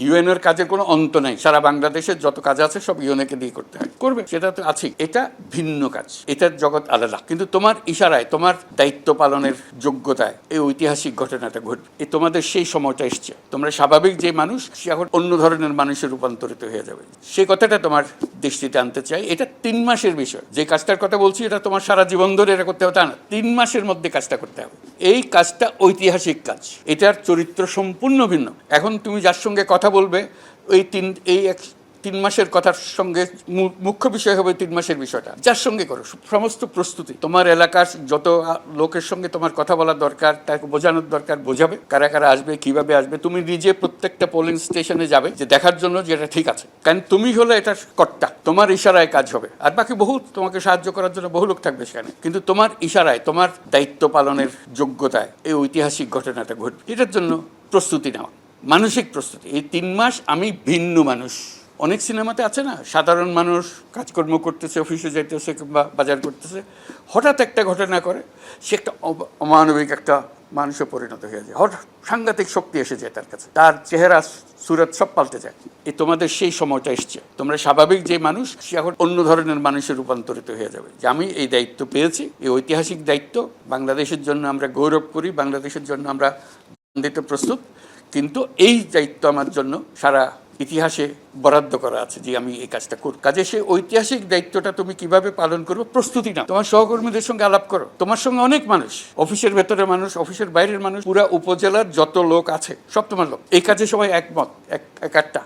ইউএনের কাজের কোনো অন্ত নাই, সারা বাংলাদেশের যত কাজ আছে সব ইউএনকে দিয়ে করতে হয়, করবে, সেটা তো আছেই। এটা ভিন্ন কাজ, এটার জগৎ আলাদা। কিন্তু তোমার ইশারায়, তোমার দায়িত্ব পালনের যোগ্যতায় এই ঐতিহাসিক ঘটনাটা ঘটবে। তোমাদের সেই সময়টা এসছে, তোমরা স্বাভাবিক যে মানুষ সে এখন অন্য ধরনের মানুষে রূপান্তরিত হয়ে যাবে, সেই কথাটা তোমার দৃষ্টিতে আনতে চাই। এটা 3 মাসের বিষয়। যে কাজটার কথা বলছি এটা তোমার সারা জীবন ধরে এটা করতে হবে তা না, 3 মাসের মধ্যে কাজটা করতে হবে। এই কাজটা ঐতিহাসিক কাজ, এটার চরিত্র সম্পূর্ণ ভিন্ন। এখন তুমি যার সঙ্গে কথা বলবে এই 3 মাসের কথার সঙ্গে মুখ্য বিষয় হবে 3 মাসের বিষয়টা, যার সঙ্গে করো সমস্ত প্রস্তুতি। তোমার এলাকার যত লোকের সঙ্গে তোমার কথা বলার দরকার, তাকে বোঝানোর দরকার, বোঝাবে কারা কারা আসবে, কিভাবে আসবে। তুমি নিজে প্রত্যেকটা পোলিং স্টেশনে যাবে যে দেখার জন্য যে এটা ঠিক আছে, কারণ তুমি হলে এটার কর্তা, তোমার ইশারায় কাজ হবে। আর বাকি বহু তোমাকে সাহায্য করার জন্য বহু লোক থাকবে সেখানে, কিন্তু তোমার ইশারায়, তোমার দায়িত্ব পালনের যোগ্যতায় এই ঐতিহাসিক ঘটনাটা ঘটবে। এটার জন্য প্রস্তুতি নেওয়া, মানসিক প্রস্তুতি। এই 3 মাস আমি ভিন্ন মানুষ। অনেক সিনেমাতে আছে না, সাধারণ মানুষ কাজকর্ম করতেছে, অফিসে যাইতেছে কিংবা বাজার করতেছে, হঠাৎ একটা ঘটনা করে সে একটা অমানবিক একটা মানুষে পরিণত হয়ে যায়, হঠাৎ সাংঘাতিক শক্তি এসে যায় তার কাছে, তার চেহারা সুরত সব পাল্টে যায়। তোমাদের সেই সময়টা এসছে, তোমরা স্বাভাবিক যে মানুষ সে এখন অন্য ধরনের মানুষে রূপান্তরিত হয়ে যাবে, যে আমি এই দায়িত্ব পেয়েছি, এই ঐতিহাসিক দায়িত্ব। বাংলাদেশের জন্য আমরা গৌরব করি, বাংলাদেশের জন্য আমরা দিতে প্রস্তুত, কিন্তু এই দায়িত্ব আমার জন্য সারা ইতিহাসে বরাদ্দ করা আছে যে আমি এই কাজটা করব। কাজে সেই ঐতিহাসিক দায়িত্বটা তুমি কিভাবে পালন করবে, প্রস্তুতি নাও। তোমার সহকর্মীদের সঙ্গে আলাপ করো, তোমার সঙ্গে অনেক মানুষ, অফিসের ভেতরের মানুষ, অফিসের বাইরের মানুষ, পুরা উপজেলার যত লোক আছে সব তোমার লোক। এই কাজে সবাই একমত, একটা